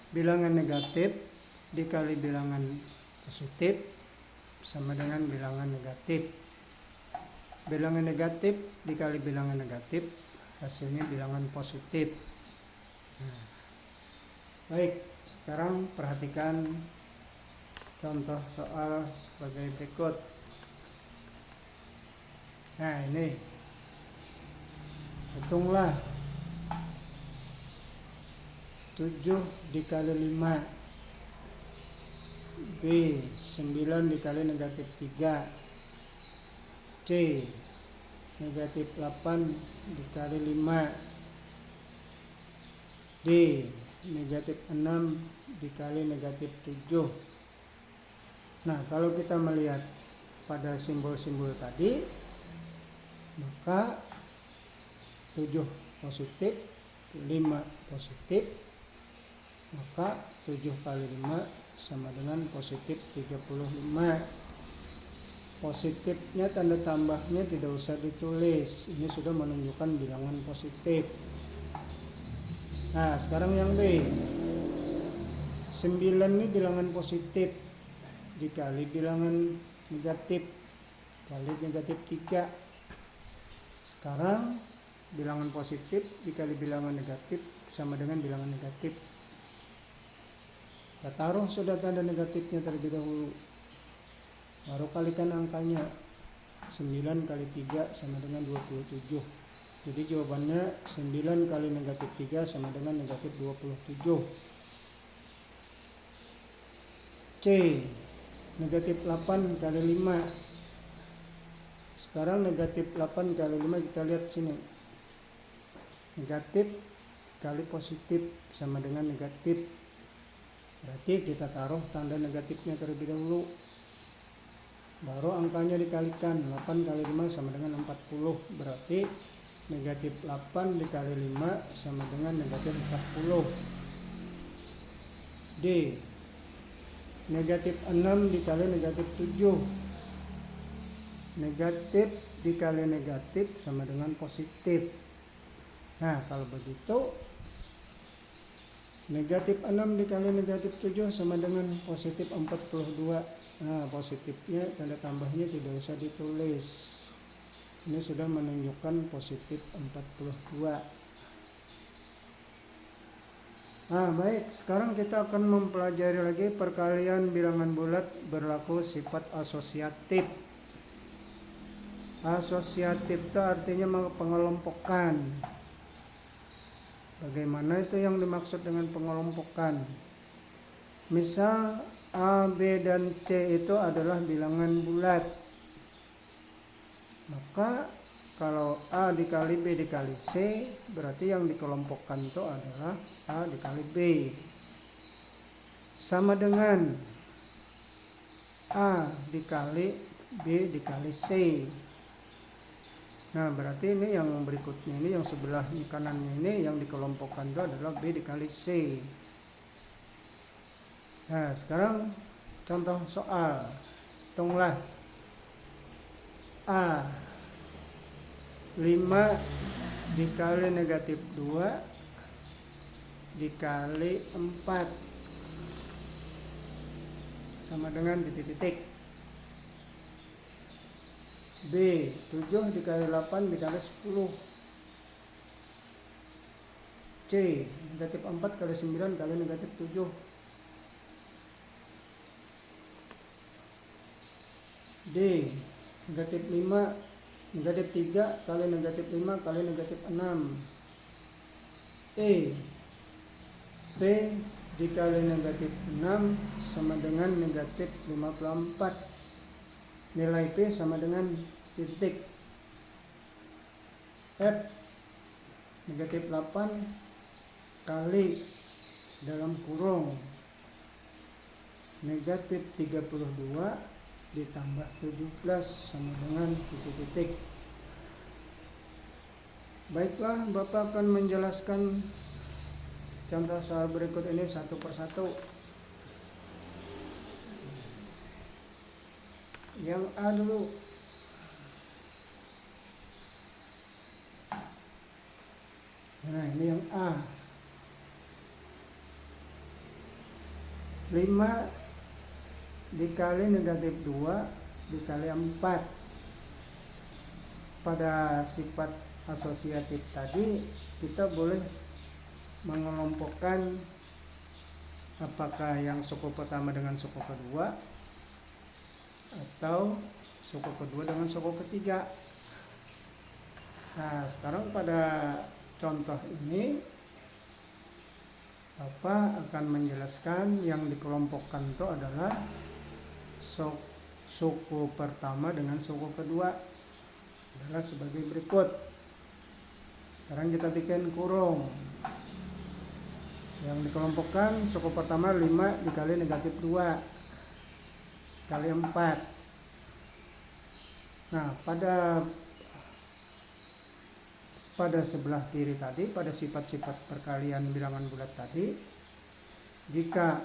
bilangan negatif dikali bilangan positif sama dengan bilangan negatif. Bilangan negatif dikali bilangan negatif hasilnya bilangan positif. Nah, baik, sekarang perhatikan contoh soal sebagai berikut. Nah, ini hitunglah 7 dikali 5 B 9 dikali negatif 3 C negatif 8 dikali 5 D negatif 6 dikali negatif 7. Nah, kalau kita melihat pada simbol-simbol tadi, maka 7 positif, 5 positif, maka 7 kali 5 sama dengan positif 35. Positifnya tanda tambahnya tidak usah ditulis, ini sudah menunjukkan bilangan positif. Nah, sekarang yang B, 9 ini bilangan positif dikali bilangan negatif kali negatif 3. Sekarang bilangan positif dikali bilangan negatif sama dengan bilangan negatif. Kita taruh sudah tanda negatifnya terlebih dahulu, baru kalikan angkanya. 9 kali 3 sama dengan 27. Jadi jawabannya 9 kali negatif 3 sama dengan negatif 27. C negatif 8 kali 5. Sekarang negatif 8 kali 5 kita lihat sini, negatif kali positif sama dengan negatif, berarti kita taruh tanda negatifnya terlebih dahulu, baru angkanya dikalikan. 8 kali 5 sama dengan 40, berarti negatif 8 dikali 5 sama dengan negatif 40. D negatif 6 dikali negatif 7. Negatif dikali negatif sama dengan positif. Nah, kalau begitu negatif 6 dikali negatif 7 sama dengan positif 42. Nah, positifnya tanda tambahnya tidak usah ditulis, ini sudah menunjukkan positif 42. Nah, baik, sekarang kita akan mempelajari lagi perkalian bilangan bulat berlaku sifat asosiatif. Asosiatif itu artinya pengelompokan. Bagaimana itu yang dimaksud dengan pengelompokan? Misal A, B, dan C itu adalah bilangan bulat, maka kalau A dikali B dikali C, berarti yang dikelompokkan itu adalah A dikali B. Sama dengan A dikali B dikali C. Nah, berarti ini yang berikutnya, ini yang sebelah kanannya ini yang dikelompokkan itu adalah B dikali C. Nah, sekarang contoh soal. Hitunglah A 5 dikali negatif 2 dikali 4 sama dengan titik-titik. B 7 dikali 8 dikali 10. C negatif 4 kali 9 kali negatif 7. D negatif 5 negatif 3 kali negatif 5 kali negatif 6. E P dikali negatif 6 sama dengan negatif 54. Nilai P sama dengan titik. F negatif 8 kali dalam kurung negatif 32 ditambah 17 sama dengan titik-titik. Baiklah, Bapak akan menjelaskan contoh soal berikut ini satu persatu. Yang A dulu. Nah, ini yang A. 5 dikali negatif 2 dikali 4. Pada sifat asosiatif tadi kita boleh mengelompokkan apakah yang suku pertama dengan suku kedua atau suku kedua dengan suku ketiga. Nah, sekarang pada contoh ini Bapak akan menjelaskan yang dikelompokkan itu adalah suku pertama dengan suku kedua adalah sebagai berikut. Sekarang kita bikin kurung. Yang dikelompokkan suku pertama 5 dikali negatif 2 kali 4. Nah, pada sebelah kiri tadi, pada sifat-sifat perkalian bilangan bulat tadi, jika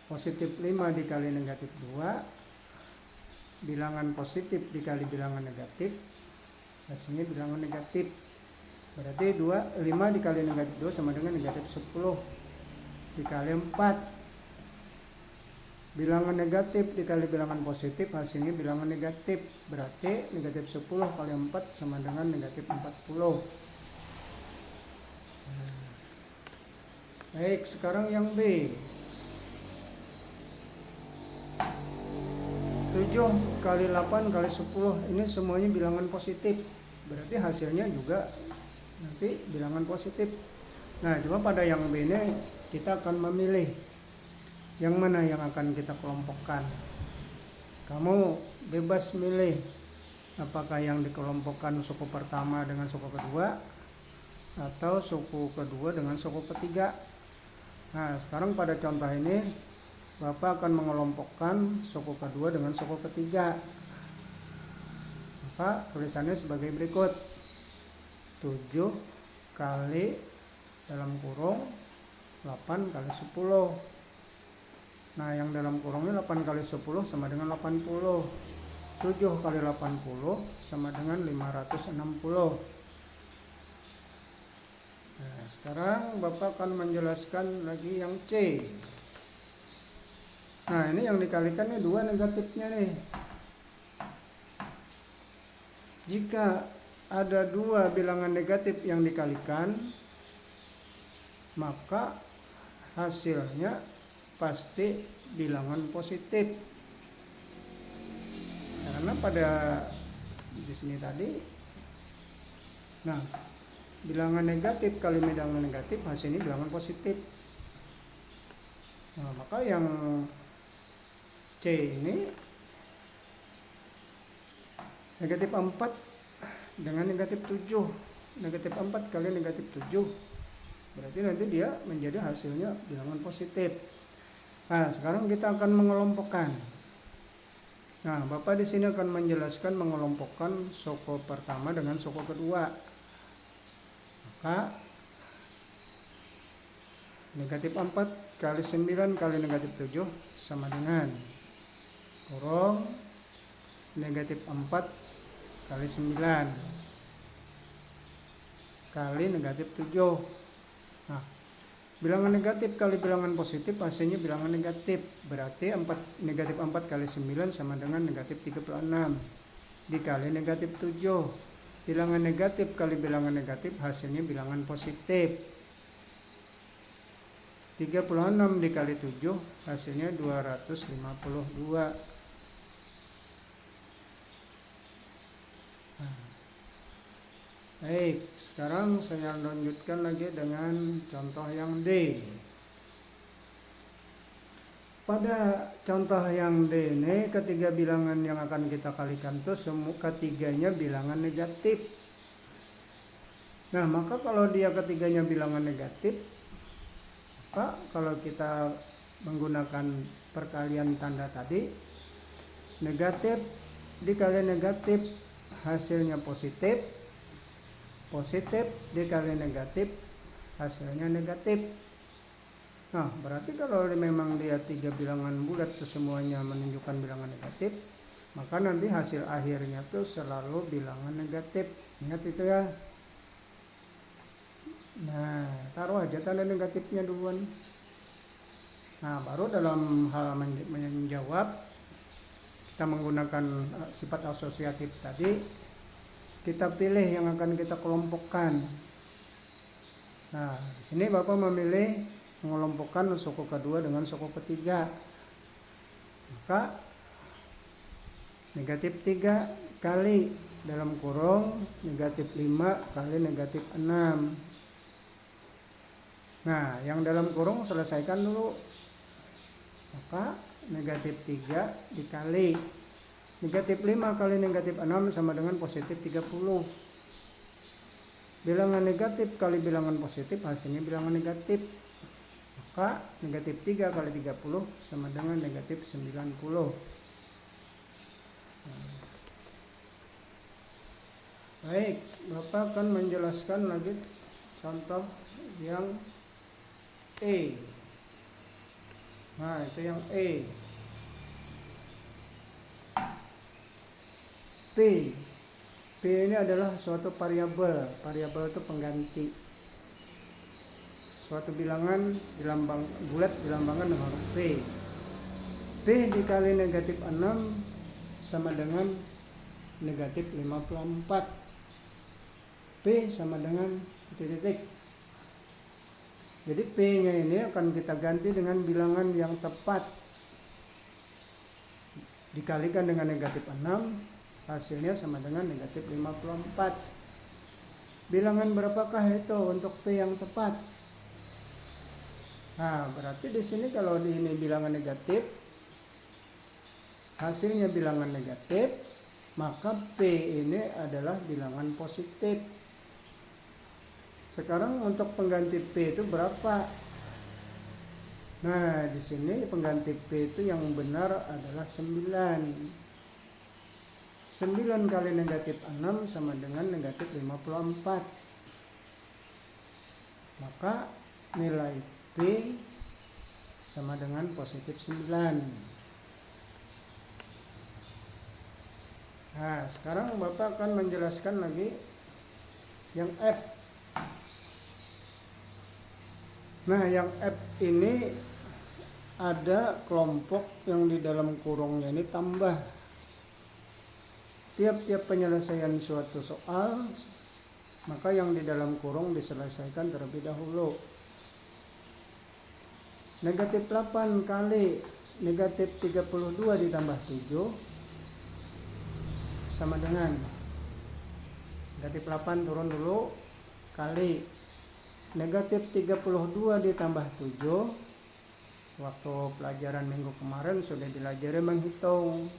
positif 5 dikali negatif 2, bilangan positif dikali bilangan negatif, hasilnya bilangan negatif. Berarti 5 dikali negatif 2 sama dengan negatif 10 dikali 4. Bilangan negatif dikali bilangan positif, hasilnya bilangan negatif. Berarti negatif 10 kali 4 sama dengan negatif 40. Baik, sekarang yang B. 7 kali 8 kali 10, ini semuanya bilangan positif. Berarti hasilnya juga nanti bilangan positif. Nah, cuma pada yang B ini kita akan memilih yang mana yang akan kita kelompokkan. Kamu bebas milih apakah yang dikelompokkan suku pertama dengan suku kedua atau suku kedua dengan suku ketiga. Nah, sekarang pada contoh ini Bapak akan mengelompokkan suku kedua dengan suku ketiga. Maka tulisannya sebagai berikut. 7 kali dalam kurung 8 kali 10. Nah, yang dalam kurungnya 8 kali 10 sama dengan 80. 7 kali 80 sama dengan 560. Nah, sekarang Bapak akan menjelaskan lagi yang C. Nah, ini yang dikalikan nih 2 negatifnya nih. Jika ada 2 bilangan negatif yang dikalikan, maka hasilnya pasti bilangan positif. Karena pada di sini tadi, nah, bilangan negatif kali bilangan negatif hasilnya bilangan positif. Nah, maka yang C ini negatif 4 dengan negatif 7. Negatif 4 kali negatif 7. Berarti nanti dia menjadi hasilnya bilangan positif. Nah, sekarang kita akan mengelompokkan. Nah, Bapak di sini akan menjelaskan mengelompokkan suku pertama dengan suku kedua. Maka negatif 4 kali 9 kali negatif 7 sama dengan kurung negatif 4 kali 9 kali negatif 7. Nah, bilangan negatif kali bilangan positif hasilnya bilangan negatif. Berarti negatif 4 kali 9 sama dengan negatif 36 dikali negatif 7. Bilangan negatif kali bilangan negatif hasilnya bilangan positif. 36 dikali 7 hasilnya 252. Baik, sekarang saya lanjutkan lagi dengan contoh yang D. Pada contoh yang D ini, ketiga bilangan yang akan kita kalikan itu semua ketiganya bilangan negatif. Nah, maka kalau dia ketiganya bilangan negatif, maka kalau kita menggunakan perkalian tanda tadi, negatif dikali negatif hasilnya positif. Positif dikali negatif hasilnya negatif. Nah, berarti kalau memang dia 3 bilangan bulat itu semuanya menunjukkan bilangan negatif, maka nanti hasil akhirnya itu selalu bilangan negatif. Ingat itu ya. Nah, taruh aja tanda negatifnya duluan. Nah, baru dalam hal menjawab kita menggunakan sifat asosiatif tadi, kita pilih yang akan kita kelompokkan. Nah, di sini Bapak memilih mengelompokkan suku kedua dengan suku ketiga. Maka negatif 3 kali dalam kurung negatif 5 kali negatif 6. Nah, yang dalam kurung selesaikan dulu. Maka negatif 3 dikali negatif 5 kali negatif 6 sama dengan positif 30. Bilangan negatif kali bilangan positif hasilnya bilangan negatif. Maka negatif 3 kali 30 sama dengan negatif 90. Baik, Bapak akan menjelaskan lagi contoh yang E. Nah, itu yang E. P. P ini adalah suatu variabel. Variabel itu pengganti. Suatu bilangan bulat dilambangkan dengan huruf P. P dikali negatif 6 sama dengan negatif 54. P sama dengan titik-titik. Jadi P-nya ini akan kita ganti dengan bilangan yang tepat. Dikalikan dengan negatif 6, hasilnya sama dengan negatif 54. Bilangan berapakah itu untuk P yang tepat? Nah, berarti di sini kalau ini bilangan negatif, hasilnya bilangan negatif, maka P ini adalah bilangan positif. Sekarang untuk pengganti P itu berapa? Nah, di sini pengganti P itu yang benar adalah 9. 9 kali negatif 6 sama dengan negatif 54. Maka nilai P sama dengan positif 9. Nah, sekarang Bapak akan menjelaskan lagi yang F. Nah, yang F ini ada kelompok yang di dalam kurungnya ini tambah. Tiap-tiap penyelesaian suatu soal, maka yang di dalam kurung diselesaikan terlebih dahulu. Negatif 8 kali negatif 32 ditambah 7 sama dengan negatif 8 turun dulu kali negatif 32 ditambah 7. Waktu pelajaran minggu kemarin sudah dilajari menghitung.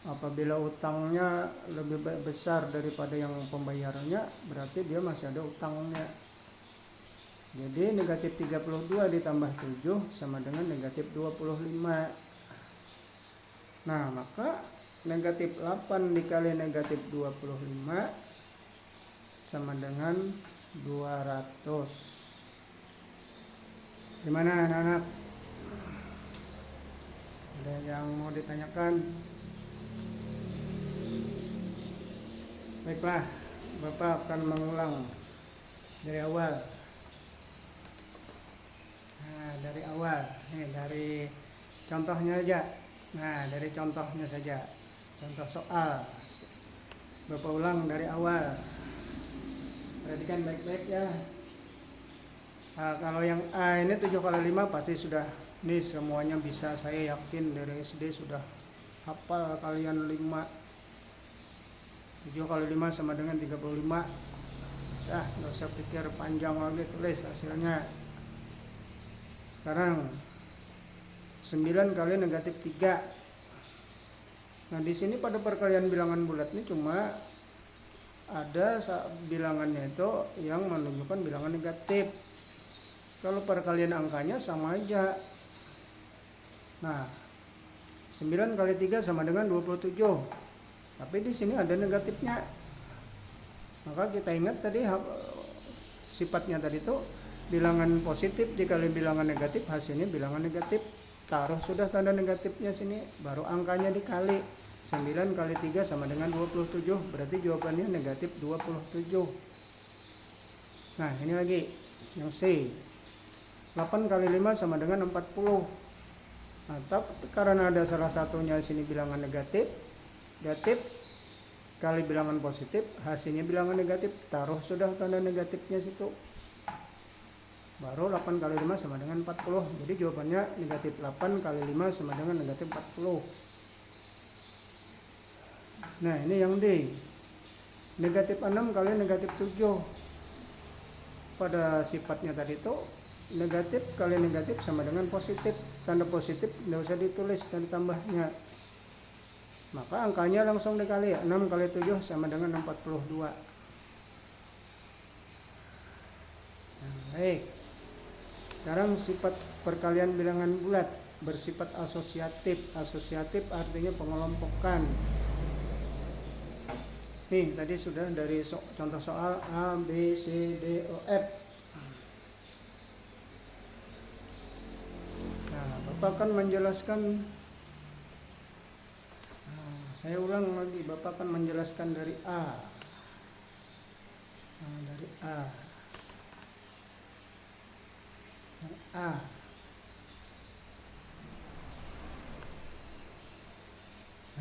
Apabila utangnya lebih besar daripada yang pembayarannya, berarti dia masih ada utangnya. Jadi negatif 32 ditambah 7 sama dengan negatif 25. Nah, maka negatif 8 dikali negatif 25 sama dengan 200. Gimana anak-anak? Ada yang mau ditanyakan? Baiklah, Bapak akan mengulang dari awal. Nah, dari awal. Nih, dari contohnya aja. Nah, dari contohnya saja. Contoh soal. Bapak ulang dari awal. Perhatikan baik-baik ya. Nah, kalau yang A ini 7 kali 5 pasti sudah, ini semuanya bisa, saya yakin dari SD sudah hafal kalian 5. 7 kali 5 sama dengan 35. Ya, nggak usah pikir panjang lagi, tulis hasilnya. Sekarang 9 kali negatif 3. Nah, di sini pada perkalian bilangan bulat ini cuma ada bilangannya itu yang menunjukkan bilangan negatif. Kalau perkalian angkanya sama aja. Nah, 9 kali 3 sama dengan 27. Tapi di sini ada negatifnya. Maka kita ingat tadi sifatnya tadi itu bilangan positif dikali bilangan negatif, hasilnya bilangan negatif. Taruh sudah tanda negatifnya sini, baru angkanya dikali. 9 kali 3 sama dengan 27, berarti jawabannya negatif 27. Nah, ini lagi yang C. 8 kali 5 sama dengan 40. Nah, karena ada salah satunya sini bilangan negatif kali bilangan positif, hasilnya bilangan negatif, taruh sudah tanda negatifnya situ. Baru 8 kali 5 sama dengan 40. Jadi jawabannya negatif 8 kali 5 sama dengan negatif 40. Nah, ini yang D. Negatif 6 kali negatif 7. Pada sifatnya tadi itu negatif kali negatif sama dengan positif. Tanda positif tidak usah ditulis dan ditambahnya. Maka angkanya langsung dikali. 6 kali 7 sama dengan 42. Nah, baik. Sekarang sifat perkalian bilangan bulat bersifat asosiatif. Asosiatif artinya pengelompokan. Nih, tadi sudah dari contoh soal A, B, C, D, O, F. Nah, Bapak akan menjelaskan. Saya ulang lagi, Bapak akan menjelaskan dari A. Dari A. A.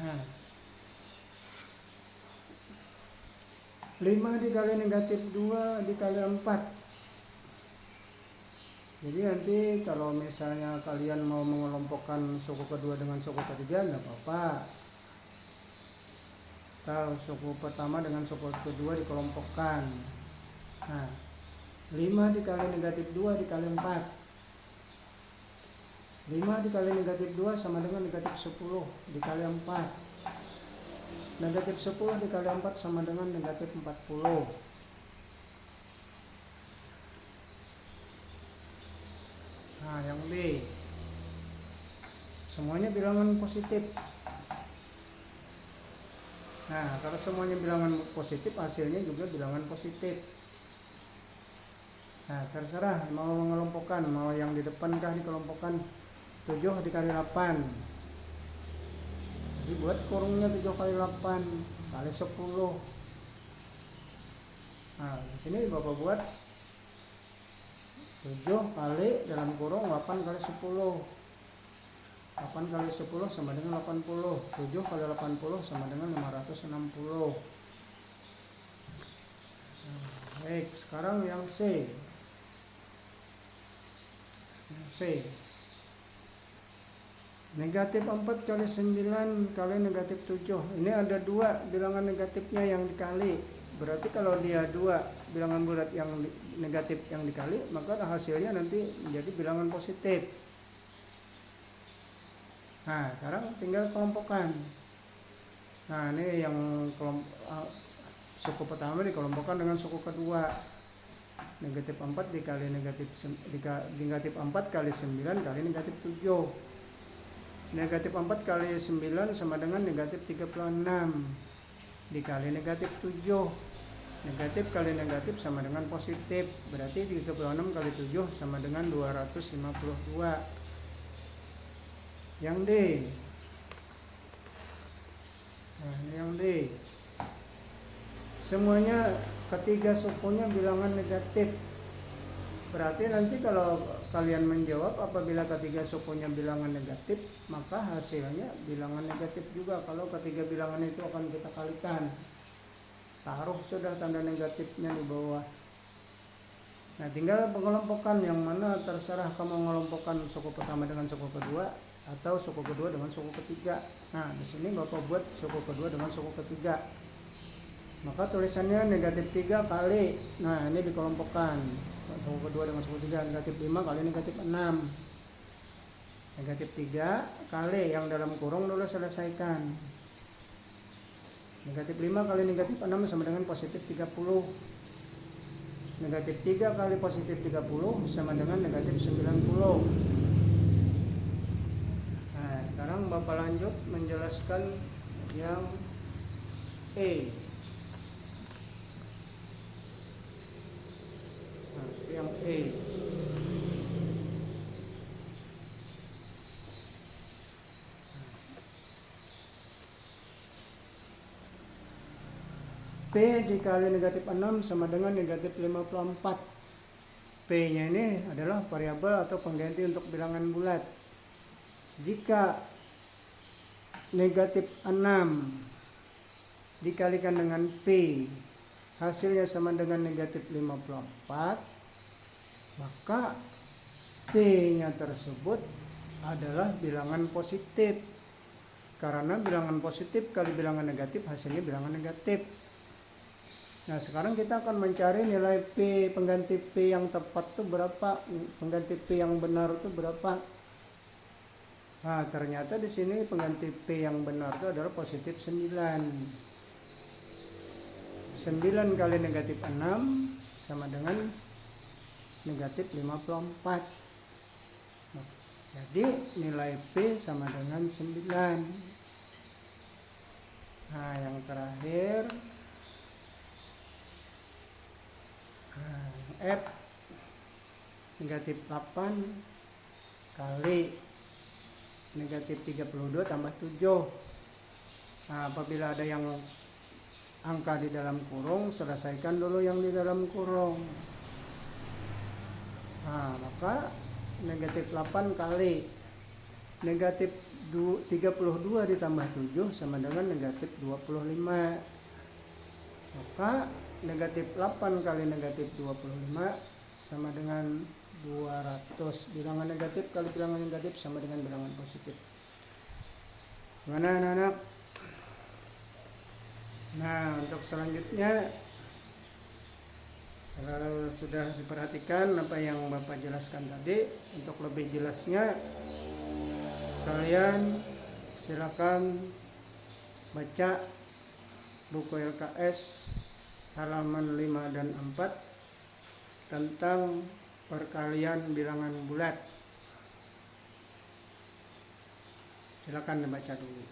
Nah, 5 dikali negatif 2 dikali 4. Jadi nanti kalau misalnya kalian mau mengelompokkan suku kedua dengan suku ketiga, enggak apa-apa. Atau suku pertama dengan suku kedua dikelompokkan. Nah, 5 dikali negatif 2 dikali 4. 5 dikali negatif 2 sama dengan negatif 10 dikali 4. Negatif 10 dikali 4 sama dengan negatif 40. Nah, yang B. Semuanya bilangan positif. Nah, kalau semuanya bilangan positif, hasilnya juga bilangan positif. Nah, terserah mau mengelompokkan, mau yang di depan kah dikelompokkan 7 dikali 8. Jadi buat kurungnya 7 kali 8 kali 10. Nah, di sini Bapak buat 7 kali dalam kurung 8 kali 10. 8 kali 10 sama dengan 80. 7 kali 80 sama dengan 560. Baik, sekarang yang C. Negatif 4 kali 9 kali negatif 7. Ini ada 2 bilangan negatifnya yang dikali. Berarti kalau dia 2 bilangan bulat yang negatif yang dikali, maka hasilnya nanti menjadi bilangan positif. Nah, sekarang tinggal kelompokkan. Nah, ini yang suku pertama dikelompokkan dengan suku kedua. Negatif 4 dikali negatif 4 kali 9 kali negatif 7. Negatif 4 kali 9 sama dengan negatif 36 dikali negatif 7. Negatif kali negatif sama dengan positif. Berarti 36 kali 7 sama dengan 252. Yang D. Nah, ini yang D. Semuanya ketiga sukunya bilangan negatif. Berarti nanti kalau kalian menjawab apabila ketiga sukunya bilangan negatif, maka hasilnya bilangan negatif juga. Kalau ketiga bilangan itu akan kita kalikan. Taruh sudah tanda negatifnya di bawah. Nah, tinggal pengelompokan, yang mana terserah kamu mengelompokkan suku pertama dengan suku kedua atau suku kedua dengan suku ketiga. Nah, di sini Bapak buat suku kedua dengan suku ketiga. Maka tulisannya negatif 3 kali. Nah, ini dikelompokkan. Suku kedua dengan suku ketiga, negatif 5 kali negatif 6. Negatif 3 kali yang dalam kurung dulu selesaikan. Negatif 5 kali negatif 6 sama dengan positif 30. Negatif 3 kali positif 30 sama dengan negatif 90. Nah, sekarang Bapak lanjut menjelaskan yang E. Nah, yang E. P dikali negatif 6 sama dengan negatif 54. P-nya ini adalah variabel atau pengganti untuk bilangan bulat. Jika negatif 6 dikalikan dengan P, hasilnya sama dengan negatif 54, maka P-nya tersebut adalah bilangan positif. Karena bilangan positif kali bilangan negatif hasilnya bilangan negatif. Nah, sekarang kita akan mencari nilai P, pengganti P yang tepat itu berapa, pengganti P yang benar itu berapa. Nah, ternyata di sini pengganti P yang benar itu adalah positif 9. 9 kali negatif 6 sama dengan negatif 54. Jadi nilai P sama dengan 9. Nah, yang terakhir F negatif 8 kali negatif 32 tambah 7. Nah, apabila ada yang angka di dalam kurung, selesaikan dulu yang di dalam kurung. Nah, maka negatif 8 kali negatif 32 ditambah 7 sama dengan negatif 25. Maka negatif 8 kali negatif 25 sama dengan 200. Bilangan negatif kali bilangan negatif sama dengan bilangan positif. Gimana anak-anak? Nah, untuk selanjutnya, kalau sudah diperhatikan apa yang Bapak jelaskan tadi, untuk lebih jelasnya kalian silakan baca buku LKS halaman 5 dan 4 tentang perkalian bilangan bulat. Silakan dibaca dulu.